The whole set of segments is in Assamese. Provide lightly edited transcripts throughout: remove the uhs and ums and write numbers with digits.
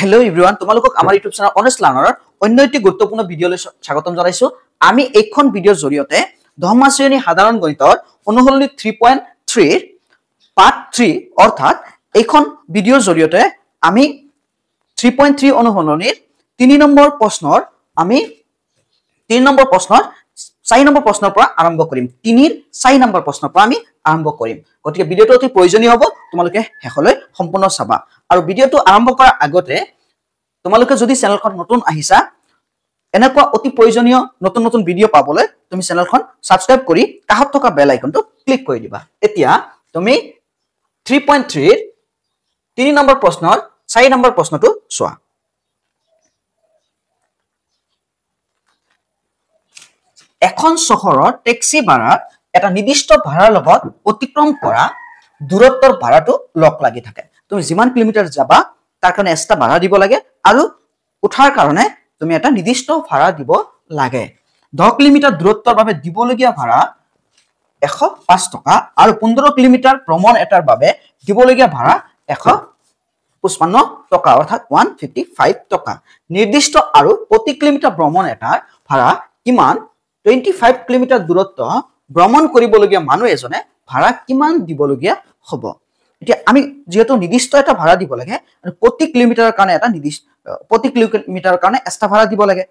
Hello everyone, তোমালোকক আমাৰ ইউটিউব চেনেল অনেষ্ট লাৰ্ণাৰৰ অন্য এটি গুৰুত্বপূৰ্ণ ভিডিঅলৈ স্বাগতম জনাইছো। আমি এইখন ভিডিঅৰ জৰিয়তে দহমা শ্ৰেণী সাধাৰণ গণিতৰ অনুশীলনী 3.3 ৰ পাৰ্ট 3 অৰ্থাৎ এইখন ভিডিঅৰ জৰিয়তে আমি 3.3 অনুশীলনীৰ 3 নম্বৰ প্ৰশ্নৰ 4 নম্বৰ প্ৰশ্নৰ পৰা আৰম্ভ কৰিম। 3ৰ 4 নম্বৰ প্ৰশ্নৰ পৰা আমি আৰম্ভ কৰিম। গতিকে ভিডিঅটো অতি প্ৰয়োজনীয় হ'ব, তোমালোকে শেষলৈ সম্পূৰ্ণ চাবা। আৰু ভিডিঅটো আৰম্ভ কৰাৰ আগতে তোমালোকে যদি চেনেলখন নতুন আহিছা, এনেকুৱা অতি প্ৰয়োজনীয় নতুন নতুন ভিডিঅ' পাবলৈ তুমি চেনেলখন সাবস্ক্ৰাইব কৰি কাষত থকা বেল আইকনটো ক্লিক কৰি দিবা। এতিয়া তুমি 3.3 ৰ 3 নম্বৰ প্ৰশ্নৰ 4 নম্বৰ প্ৰশ্নটো চোৱা। এখন চহৰৰ টেক্সি ভাড়াত এটা নিৰ্দিষ্ট ভাড়াৰ লগত অতিক্ৰম কৰা দূৰত্বৰ ভাড়াটো লগ লাগি থাকে। তুমি যিমান কিলোমিটাৰ যাবা তাৰ কাৰণে এক্সট্ৰা ভাড়া দিব লাগে আৰু উঠাৰ কাৰণে তুমি এটা নিৰ্দিষ্ট ভাড়া দিব লাগে। 10 কিলোমিটাৰ দূৰত্বৰ বাবে দিবলগীয়া ভাড়া 105 টকা আৰু 15 কিলোমিটাৰ ভ্ৰমণ এটাৰ বাবে দিবলগীয়া ভাড়া 155 টকা অৰ্থাৎ 155 টকা। নিৰ্দিষ্ট আৰু প্ৰতি কিলোমিটাৰ ভ্ৰমণ এটাৰ ভাড়া কিমান? 25 কিলোমিটাৰ দূৰত্ব ভ্ৰমণ কৰিবলগীয়া মানুহ এজনে ভাড়া কিমান দিবলগীয়া হ'ব? এতিয়া আমি যেহেতু নিৰ্দিষ্ট এটা ভাড়া দিব লাগে আৰু প্ৰতি কিলোমিটাৰৰ কাৰণে এটা নিৰ্দিষ্ট প্ৰতি কিলোমিটাৰৰ কাৰণে এক্সট্ৰা ভাড়া দিব লাগে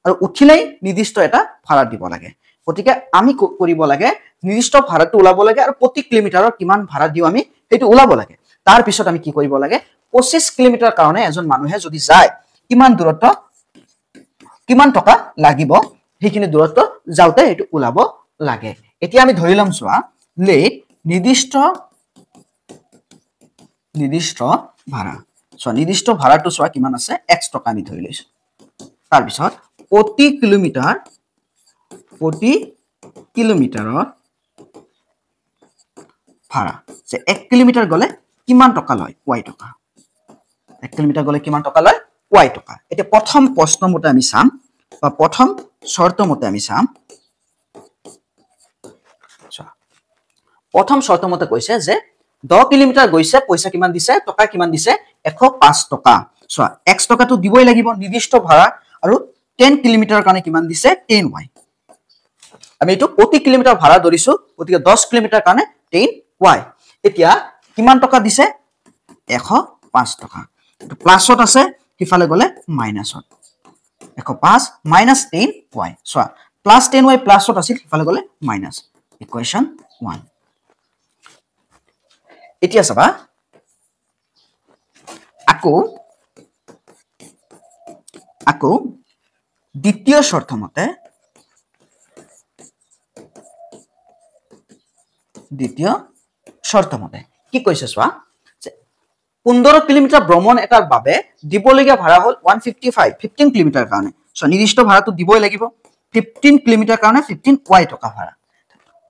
আৰু উঠিলেই নিৰ্দিষ্ট এটা ভাড়া দিব লাগে। গতিকে আমি কৰিব লাগে নিৰ্দিষ্ট ভাড়াটো ওলাব লাগে আৰু প্ৰতি কিলোমিটাৰৰ কিমান ভাড়া দিও আমি সেইটো ওলাব লাগে। তাৰ পিছত আমি কি কৰিব লাগে? 25 কিলোমিটাৰ কাৰণে এজন মানুহে যদি যায় কিমান দূৰত্ব কিমান টকা লাগিব সেইখিনি দূৰত্ব যাওঁতে এইটো ওলাব লাগে। এতিয়া আমি ধৰি লম চোৱা, লেট নিৰ্দিষ্ট ভাড়া। চোৱা নিৰ্দিষ্ট ভাড়াটো চোৱা কিমান আছে, x টকা আমি ধৰি লৈছো। তাৰ পিছত প্ৰতি কিলোমিটাৰৰ ভাড়া যে 1 কিলোমিটাৰ গলে কিমান টকা লয়? y টকা। 1 কিলোমিটাৰ গলে কিমান টকা লয়? y টকা। এতিয়া প্ৰথম প্ৰশ্ন মতে আমি চাম বা প্ৰথম শৰ্ত মতে আমি চাম। প্ৰথম শৰ্ত মতে কৈছে যে 10 কিলোমিটাৰ গৈছে, পইচা কিমান দিছে? টকা কিমান দিছে? 105 টকা। চোৱা x টকাটো দিবই লাগিব নিৰ্দিষ্ট ভাড়া আৰু 10 কিলোমিটাৰৰ কাৰণে কিমান দিছে? 10y। আমি এইটো প্ৰতি কিলোমিটাৰ ভাড়া ধৰিছো, গতিকে 10 কিলোমিটাৰ কাৰণে 10y। এতিয়া কিমান টকা দিছে? 105 টকা। এইটো প্লাছত আছে, সিফালে গলে মাইনাছত। 105 মাইনাস 10y। চোৱা প্লাস 10y প্লাছত আছিল, সিফালে গলে মাইনাস। ইকুৱেশ্যন 1। এতিয়া চাবা আকৌ দ্বিতীয় শৰ্ত মতে কি কৈছে চোৱা, 15 কিলোমিটাৰ ভ্ৰমণ এটাৰ বাবে দিবলগীয়া ভাড়া হল 155 15 কিলোমিটাৰ কাৰণে। সো নিৰ্দিষ্ট ভাড়াটো দিবই লাগিব। 15 কিলোমিটাৰ কাৰণে 15y টকা ভাড়া।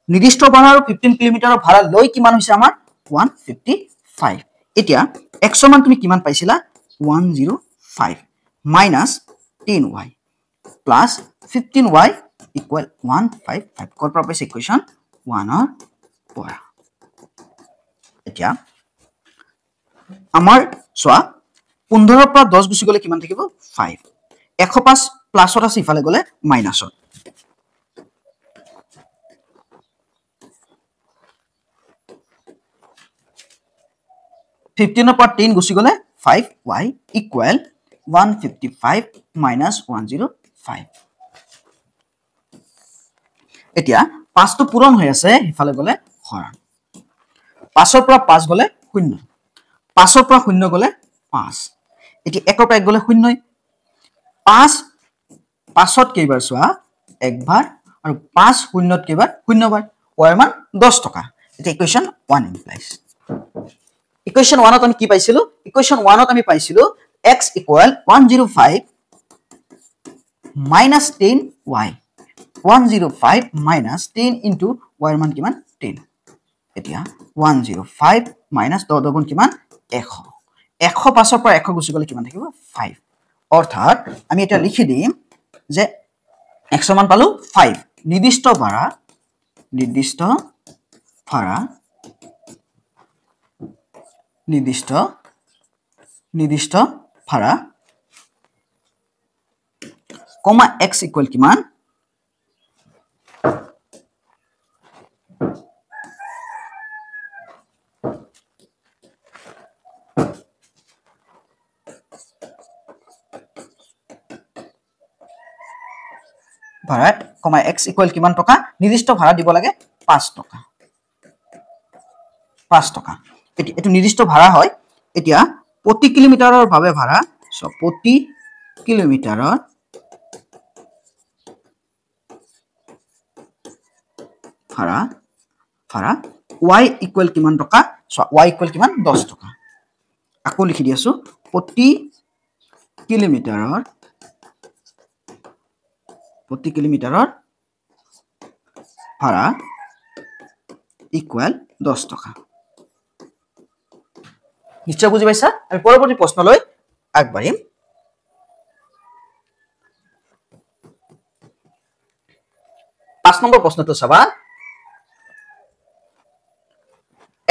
নিৰ্দিষ্ট ভাড়া আৰু 15 কিলোমিটাৰৰ ভাড়া লৈ কিমান হৈছে আমাৰ? 155। এতিয়া x মান তুমি কিমান পাইছিলা? 105 minus 10y plus 15y equal 155। কৰ পৰা পাইছে? ইকুৱেশ্যন 1 ৰ পৰা। এতিয়া আমাৰ চোৱা 15 পৰা 10 গুছি গলে কিমান থাকিব? 5। 105 প্লাছত আছে, ইফালে গলে মাইনাছত। ফিফটিনৰ পৰা 10 গুছি গলে 5y ইকুৱেল 155 মাইনাস 105। এতিয়া 5টো পূৰণ হৈ আছে, ইফালে গলে হৰণ। 5ৰ পৰা 5 গলে 0। 5ৰ পৰা 0 গলে 5। এতিয়া 1ৰ পৰা 1 গলে 0। 5ত কেইবাৰ চোৱা? একবাৰ। আৰু 5 0ত কেইবাৰ? 0 বাৰ। y মান 10 টকা। এতিয়া ইকুৱেশ্যন 1 ইমপ্লাইজ। ইকুৱেশ্যন 1ত আমি কি পাইছিলো? ইকুৱেশ্যন 1ত আমি পাইছিলো x equal 105 minus 10y। 105 minus 10 into y মান কিমান? 10। এতিয়া 105 মাইনাস 10 দুগুণ কিমান? 100। 105ৰ পৰা 100 গুছি গলে কিমান থাকিব? 5। অৰ্থাৎ আমি এটা লিখি দিম যে x মান পালো 5। নিৰ্দিষ্ট ভাড়া নিৰ্দিষ্ট ভাড়া কমা x ইকুৱেল কিমান ভাড়া কমা x ইকুৱেল কিমান টকা নিৰ্দিষ্ট ভাড়া দিব লাগে 5 টকা 5 টকা এটো নিৰ্দিষ্ট ভাড়া হয় এতিয়া প্ৰতি কিলোমিটাৰৰ বাবে ভাড়া প্ৰতি কিলোমিটাৰৰ ভাড়া y ইকুৱেল কিমান টকা y ইকুৱেল কিমান 10 টকা আকৌ লিখি দি আছো প্ৰতি কিলোমিটাৰৰ ভাড়া ইকুৱেল 10 টকা নিশ্চয় বুজি পাইছা আমি পৰৱৰ্তী প্ৰশ্নলৈ আগবাঢ়িম 5 নম্বৰ প্ৰশ্নটো চাবা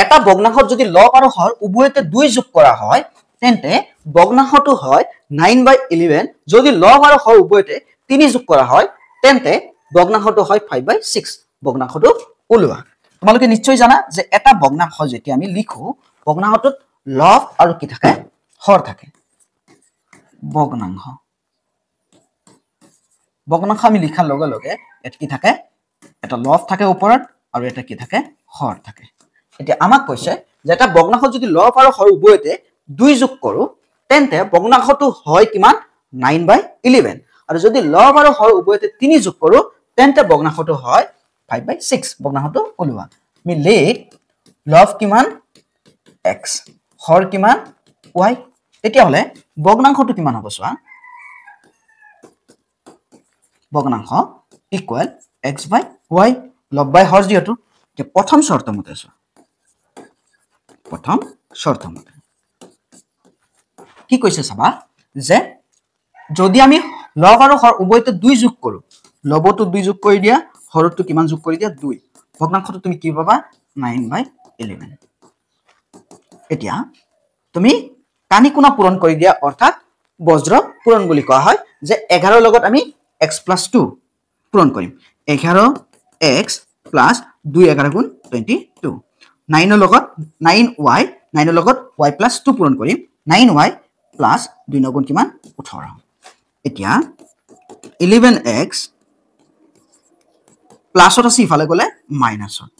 এটা ভগ্নাংশত যদি লব আৰু হৰ উভয়তে 2 যোগ কৰা হয় তেন্তে ভগ্নাংশটো হয় 9/11 যদি লব আৰু হৰ উভয়তে 3 যোগ কৰা হয় তেন্তে ভগ্নাংশটো হয় 5/6 ভগ্নাংশটো ওলোৱা তোমালোকে নিশ্চয় জানা যে এটা ভগ্নাংশ যেতিয়া আমি লিখো ভগ্নাংশটোত লব আৰু কি থাকে হৰ থাকে ভগ্নাংশ আমি লিখাৰ লগে লগে এটা কি থাকে এটা লব থাকে ওপৰত আৰু এটা কি থাকে হৰ থাকে এতিয়া আমাক কৈছে যে এটা ভগ্নাংশ যদি লব আৰু হৰ উভয়তে 2 যোগ কৰো তেন্তে ভগ্নাংশটো হয় কিমান 9/11 আৰু যদি লব আৰু হৰ উভয়তে 3 যোগ কৰো তেন্তে ভগ্নাংশটো হয় 5/6 ভগ্নাংশটো ওলোৱা আমি লিখ লব কিমান x হৰ কিমান y তেতিয়া হলে ভগ্নাংশটো কিমান হ'ব চোৱা ভগ্নাংশ ইকুৱেল x/y লব বাই হৰ যিহেতু প্ৰথম শৰ্ত মতে আছে প্ৰথম শৰ্ত মতে কি কৈছে চাবা যে যদি আমি লব আৰু হৰ উভয়তে 2 যোগ কৰো লবটো 2 যোগ কৰি দিয়া হৰটো কিমান যোগ কৰি দিয়া 2 ভগ্নাংশটো তুমি কি পাবা 9/11 এতিয়া তুমি কানি কোণা পূৰণ কৰি দিয়া অৰ্থাৎ বজ্ৰ পূৰণ বুলি কোৱা হয় যে 11 লগত আমি x + 2 পূৰণ কৰিম 11x + 2 11 গুণ 22 9 ৰ লগত 9y 9 ৰ লগত y + 2 পূৰণ কৰিম 9y + 2 9 গুণ কিমান 18 এতিয়া 11x প্লাছত আছে ইফালে গলে মাইনাছত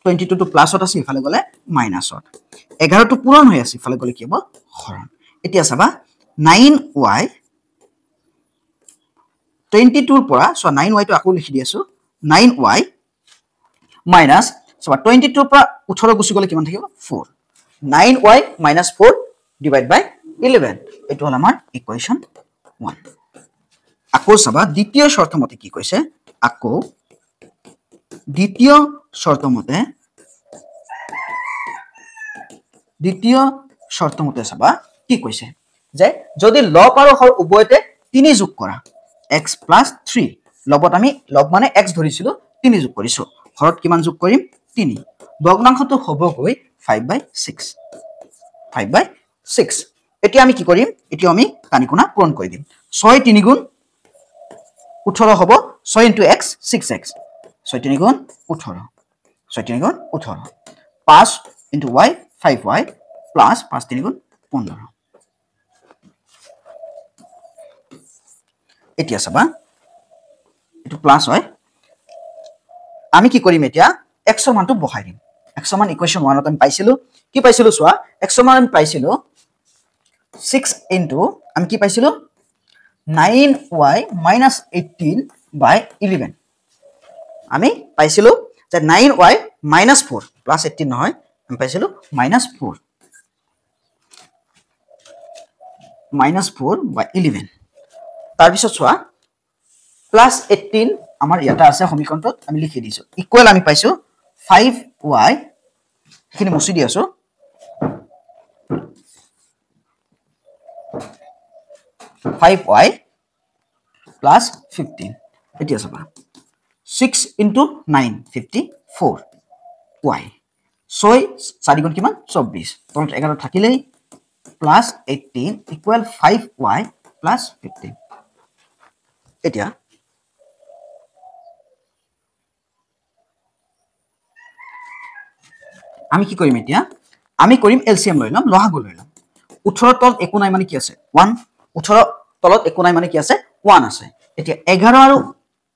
22 টো প্লাছত আছে ইফালে গলে মাইনাছত 11 টো পূৰণ হৈ আছে ইফালে গলে কি হ'ব হৰণ এতিয়া চাবা 9y 22 ৰ পৰা সো 9y টো আকৌ লিখি দি আছো 9y মাইনাস সো 22 ৰ পৰা 18 গুছি গলে কিমান থাকিব 4 9y - 4 / 11 এটো হল আমাৰ ইকুৱেশ্যন 1 আকৌ চাবা দ্বিতীয় শৰ্ত মতে কি কৈছে আকৌ দ্বিতীয় শৰ্ত মতে চাবা কি কৈছে যে যদি লব আৰু হৰ উভয়তে 3 যোগ কৰা x + 3 লবত আমি লব মানে x ধৰিছিলো 3 যোগ কৰিছো হৰত কিমান যোগ কৰিম 3 ভগ্নাংশটো হ'ব গৈ 5/6 এতিয়া আমি কি কৰিম এতিয়া আমি কানিকোণা পূৰণ কৰি দিম 6 3 গুণ 18 হ'ব 6 * x 6x 6 3 গুণ 18 6 3 গুণ 18 5 * y 5y + 5 3 গুণ 15 এতিয়া চাবা এটো প্লাস হয় আমি কি কৰিম এতিয়া x ৰ মানটো বহাই দিম x ৰ মান ইকুৱেশ্যন 1 ত আমি পাইছিলো কি পাইছিলো চোৱা x ৰ মান আমি পাইছিলো 6 * আমি কি পাইছিলো 9y - 18/11 আমি পাইছিলো যে 9y - 4 + 18 নহয় আমি পাইছিলো -4 -4/11 তাৰ পিছত চোৱা +18 আমাৰ ইয়াতে আছে সমীকৰণত আমি লিখি দিছো ইকুৱেল আমি পাইছো 5y এখিনি মুছি দি আছো 5y + 15 এতিয়া চাবা 6 * 9 54 y 6 4 গুণ কিমান 24 তলত 11 থাকিলেই plus 18 equal 5y plus 15 এতিয়া আমি কি কৰিম এতিয়া আমি কৰিম এলসিএম লৈ লম লহাগু লৈ লম 18 তলত একো নাই মানে কি আছে 1 18 তলত একো নাই মানে কি আছে 1 আছে এতিয়া 11 আৰু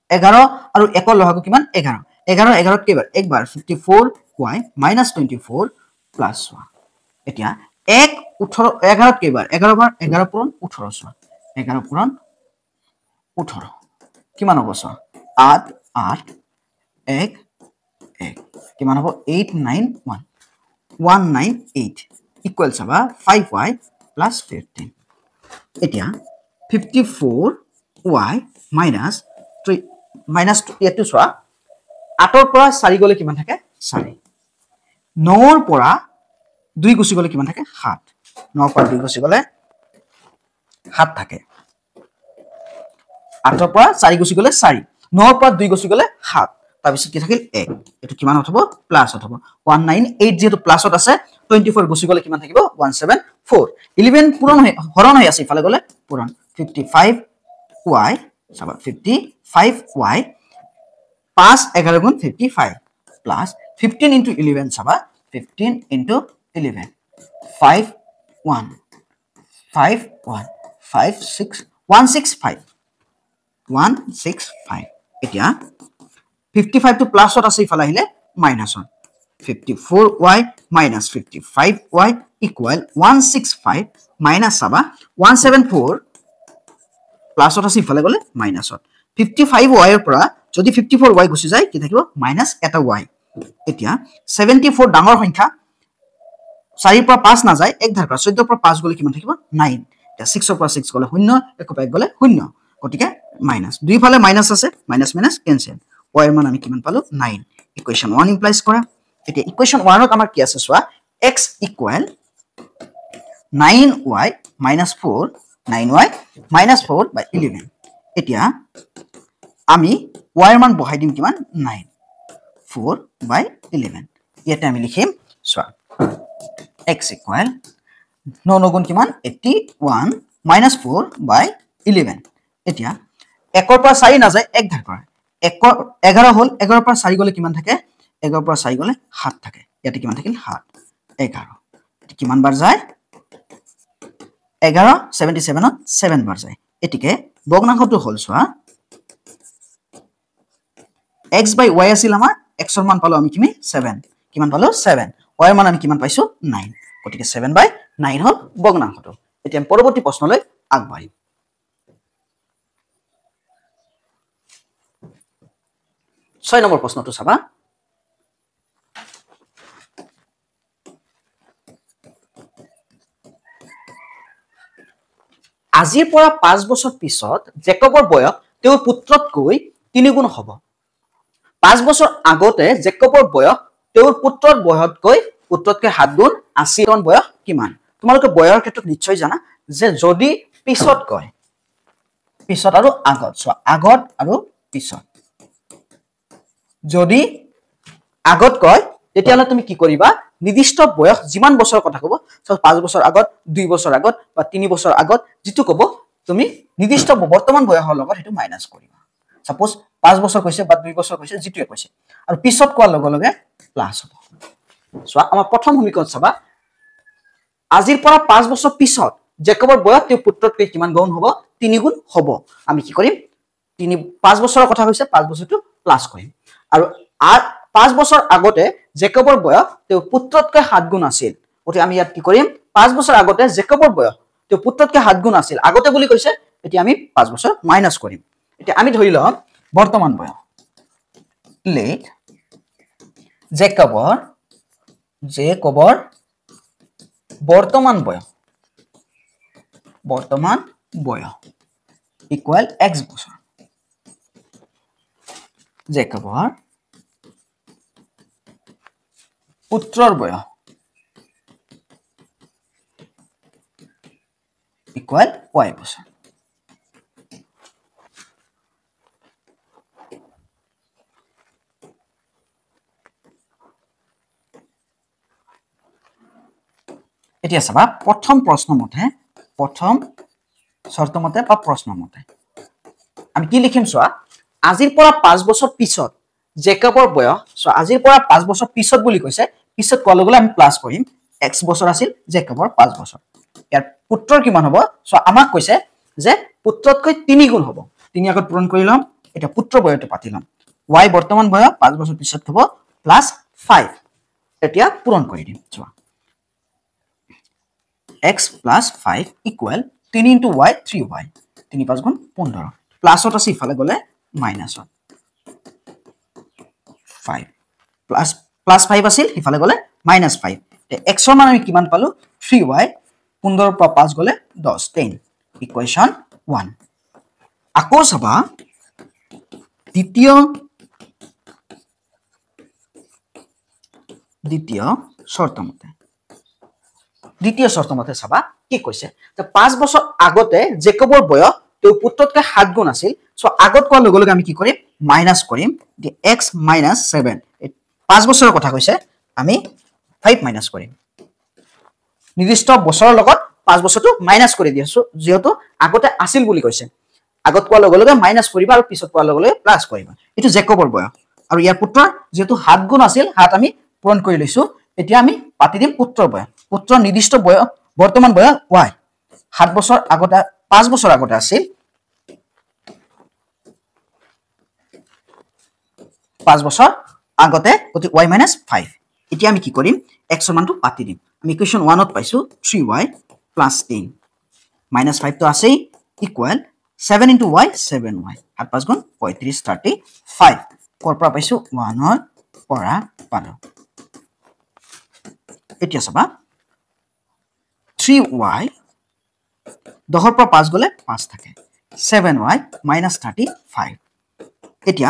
1 ৰ লহাগু কিমান 11 11 11 কেইবাৰ একবাৰ 54y minus 24 plus 1 এতিয়া 1 18 11 কেইবাৰ 11 বাৰ 11 পূৰণ 18 চোৱা 11 পূৰণ 18 কিমান হ'ব চোৱা 8 8 1 1 কিমান হ'ব 891 198 equals about 5y plus 15 এতিয়া 54y minus 3 minus 2 এটো চোৱা 8 ৰ পৰা 4 গলে কিমান থাকে 4 9 ৰ পৰা 2 গুছি গলে কিমান থাকে 7 9 ৰ পৰা 2 গুছি গলে 7 থাকে 8 ৰ পৰা 4 গুছি গলে 4 9 ৰ পৰা 2 গুছি গলে 7 তাৰপিছত কি থাকিল 1 এটো কিমান হ'ব প্লাস হ'ব 198 যেটো প্লাসত আছে 24 গুছি গলে কিমান থাকিব 174 11 পূৰণ হৰণ হৈ আছে ইফালে গলে পূৰণ 55y চাবা 55y 5 11 গুণ 55 plus 15 into 11 চাবা 15 into 11 5 1 5 1 5 6 165 165 এতিয়া 55 to plus what আছে ইফালে আহিলে minus 1 54y minus 55y equal 165 minus Saba 174 plus what আছে ইফালে গলে minus 1 55y ৰ পৰা যদি 54y গুছি যায় কি থাকিব minus এটা y এতিয়া 74 ডাঙৰ সংখ্যা 4 ৰ পৰা 5 না যায় এক ধাৰ পৰা 14 ৰ পৰা 5 গলে কিমান থাকিব 9 এতিয়া 6 ৰ পৰা 6 গলে 0 এক পৰা 1 গলে 0 গটিকে মাইনাস দুই ফালে মাইনাস আছে মাইনাস মাইনাস ক্যান্সেল y এর মান আমি কিমান পালো 9 ইকুয়েশন 1 ইমপ্লাইজ কৰা এতিয়া ইকুয়েশন 1 ত আমাৰ কি আছে সোয়া x equal 9y minus 4 9y minus 4 by 11 এতিয়া আমি y এর মান বহাই দিম কিমান 9 4 by 11 ইয়াতে আমি লিখিম সোয়া x equal 9 গুণ কিমান 81 minus 4 by 11 এতিয়া 1 ৰ পৰা 4 না যায় এক ধাৰ পৰা 11 হল 11 ৰ পৰা 4 গলে কিমান থাকে 11 ৰ পৰা 4 গলে 7 থাকে ইয়াতে কিমান থাকিল 7 11 কিমান বাৰ যায় 11 77 ত 7 বাৰ যায় এটিকে ভগ্নাংশটো হল সোয়া x by y আছিল আমাৰ x ৰ মান পালো আমি কিমি 7 কিমান পালো 7 y ৰ মান আমি কিমান পাইছো 9 গটিকে 7 by 9 হল ভগ্নাংশটো এতিয়া আমি পৰৱৰ্তী প্ৰশ্নলৈ আগবাঢ়িম 6 নম্বৰ প্ৰশ্নটো চাবা আজিৰ পৰা 5 বছৰ পিছত জেকবৰ বয়স তেওঁৰ পুত্ৰতকৈ 3 গুণ হ'ব 5 বছৰ আগতে জেকবৰ বয়স তেওঁৰ পুত্ৰৰ বয়সতকৈ 7 গুণ 80 জন বয়স কিমান তোমালোকে বয়সৰ ক্ষেত্ৰত নিশ্চয় জানা যে যদি পিছত কয় পিছত আৰু আগত সোয়া আগত আৰু পিছত যদি আগত কয় তেতিয়ালে তুমি কি কৰিবা নিৰ্দিষ্ট বয়স যিমান বছৰৰ কথা কব 5 বছৰ আগত 2 বছৰ আগত বা 3 বছৰ আগত যেটো কব তুমি নিৰ্দিষ্ট বৰ্তমান বয়সৰ লগত হেতু মাইনাস কৰিবা সাপোজ 5 বছৰ কৈছে বা 2 বছৰ কৈছে যেটোৱে কৈছে আৰু পিছত কোৱাৰ লগে লগে প্লাস হ'ব সোয়া আমাৰ প্ৰথম সমীকৰণ চাবা আজিৰ পৰা 5 বছৰ পিছত জেকবৰ বয়স তেওঁৰ পুত্ৰতকৈ কিমান গুণ হ'ব 3 গুণ হ'ব আমি কি কৰিম 5 বছৰৰ কথা কৈছে 5 বছৰটো প্লাস কৰিম আৰু 5 বছৰ আগতে জেকবৰ বয়স তেওঁৰ পুত্ৰতকৈ 7 গুণ আছিল ওতে আমি ইয়াত কি কৰিম 5 বছৰ আগতে জেকবৰ বয়স তেওঁৰ পুত্ৰতকৈ 7 গুণ আছিল আগতে বুলি কৈছে এতিয়া আমি 5 বছৰ মাইনাস কৰিম এতিয়া আমি ধৰি লম বৰ্তমান বয়স লেট জেকবৰ বৰ্তমান বয়স ইকুয়াল x বছৰ জেকবৰ পুত্ৰৰ বয়স ইকুয়াল y বছৰ এতিয়া চাবা প্ৰথম প্ৰশ্ন মতে প্ৰথম শৰ্ত মতে বা প্ৰশ্ন মতে আমি কি লিখিম চোৱা আজিৰ পৰা 5 বছৰ পিছত জেকবৰ বয়স সো আজিৰ পৰা 5 বছৰ পিছত বুলি কৈছে পিছত কোৱা লগলে আমি প্লাস কৰিম x বছৰ আছিল জেকবৰ 5 বছৰ ইয়াৰ পুত্ৰৰ কিমান হ'ব সো আমাক কৈছে যে পুত্ৰতকৈ 3 গুণ হ'ব 3 আগত পূৰণ কৰি লম এটা পুত্ৰ বয়সটো পাতি লম y বৰ্তমান বয়স 5 বছৰ পিছত হ'ব প্লাস 5 এতিয়া পূৰণ কৰি দিম চোৱা x plus 5 equal 3 into y 3y 3 5 গুণ 15 প্লাসত আছে ইফালে গলে মাইনাসত 5 প্লাস 5 আছিল ইফালে গলে -5 তে x ৰ মান আমি কিমান পালো 3y 15 পৰা 5 গলে 10 10 ইকুৱেশ্যন 1 আকৌ চাবা দ্বিতীয় শৰ্ত মতে চাবা কি কৈছে যে 5 বছৰ আগতে জেকবৰ বয়স তেওঁ পুত্ৰতকৈ 7 গুণ আছিল সো আগত কোৱা লগে লগে আমি কি কৰিম মাইনাস কৰিম দি x - 7 5 বছৰৰ কথা কৈছে আমি 5 মাইনাস কৰিম নিৰ্দিষ্ট বছৰৰ লগত 5 বছৰটো মাইনাস কৰি দিছো যেহেতু আগতে আছিল বুলি কৈছে আগত কোৱা লগে লগে মাইনাস কৰিবা আৰু পিছত কোৱা লগে লগে প্লাস কৰিবা এটো জেকবৰ বয়স আৰু ইয়াৰ পুত্ৰ যেহেতু 7 গুণ আছিল 7 আমি পূৰণ কৰি লৈছো এতিয়া আমি পাতি দিম পুত্ৰৰ বয়স পুত্ৰ নিৰ্দিষ্ট বয়স বৰ্তমান বয়স y 7 বছৰ আগতে 5 বছৰ আগতে আছিল 5 বছৰ আগতে গতি y - 5 এতিয়া আমি কি কৰিম x ৰ মানটো পাতি দিম আমি ইকুৱেশ্যন 1 ত পাইছো 3y + 10 -5 তো আছে ইকুৱেল 7 into y 7y 7 5 গুণ 35 35 কৰ পৰা পাইছো 1 ৰ পৰা পালো এতিয়া চাবা 3y 10 পৰা 5 গলে 5 থাকে 7y - 35 এতিয়া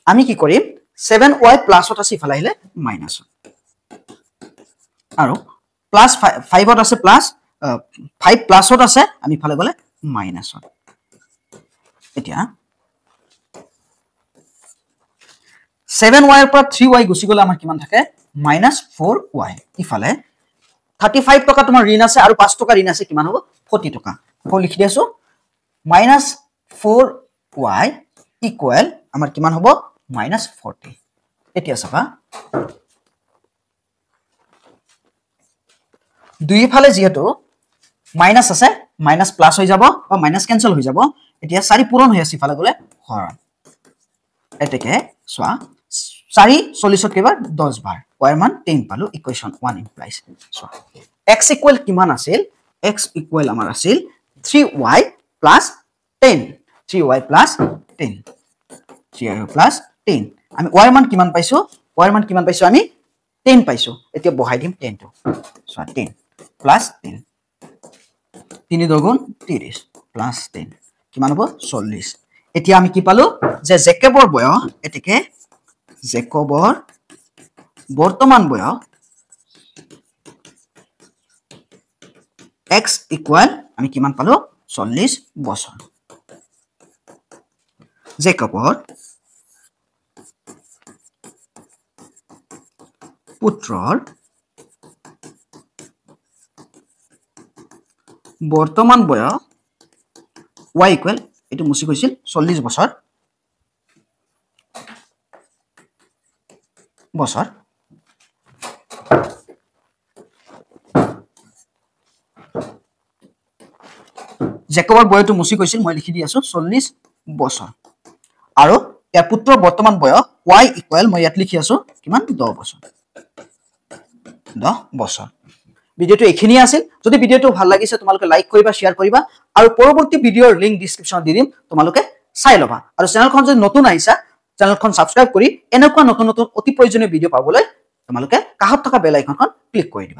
আমি কি কৰিম 7y প্লাসত আছে ইফালে আহিলে মাইনাস আৰু প্লাস 5ত আছে প্লাস 5 প্লাসত আছে আমি ইফালে গলে মাইনাস এতিয়া 7y ৰ পৰা 3y গুছি গলে আমাৰ কিমান থাকে -4y ইফালে 35 টকা তোমাৰ ঋণ আছে আৰু 5 টকা ঋণ আছে কিমান হ'ব 40 টকা আকৌ লিখি দিছো -4y ইকুৱেল আমাৰ কিমান হ'ব -40 এতিয়া চাবা দুইফালে যেহেতু মাইনাস আছে মাইনাস প্লাস হৈ যাব বা মাইনাস ক্যান্সেল হৈ যাব এতিয়া 4 পূৰণ হৈ আছে ইফালে গলে হৰণ এতেকে সোৱা 4 40 কেবাৰ 10 বাৰ y মান 10 পালো ইকুৱেশ্যন 1 ইমপ্লাইজ সোৱা x ইকুৱেল কিমান আছিল x ইকুৱেল আমাৰ আছিল 3y + 10 3y + 10 3y + 10 আমি y মান কিমান পাইছো আমি 10 পাইছো এতিয়া বহাই দিম 10 টো সোৱা 10 + 10 3 2 গুণ 30 + 10 কিমান হ'ব 40 এতিয়া আমি কি পালো যে জেকবৰ বয়স এতেকে জেকবৰ বৰ্তমান বয়স x ইকুৱেল আমি কিমান পালো 40 বছৰ জেকবৰ পুত্ৰৰ বৰ্তমান বয়স y ইকুৱেল এটো মুছি গৈছিল 40 বছৰ জেকবৰ বয়সটো মুছি গৈছিল মই লিখি দি আছো 40 বছৰ আৰু ইয়াৰ পুত্ৰৰ বৰ্তমান বয়স y ইকুৱেল মই ইয়াত লিখি আছো কিমান 10 বছৰ ভিডিওটো এখিনি আছিল যদি ভিডিওটো ভাল লাগিছে তোমালোকে লাইক কৰিবা শেয়াৰ কৰিবা আৰু পৰৱৰ্তী ভিডিওৰ লিংক ডেসক্ৰিপচনত দি দিম তোমালোকে চাই লবা আৰু চেনেলখন যদি নতুন আহিছা চেনেলখন সাবস্ক্ৰাইব কৰি এনেকুৱা নতুন নতুন অতি প্ৰয়োজনীয় ভিডিও পাবলৈ তোমালোকে কাষত থকা বেল আইকনখন ক্লিক কৰি দিবা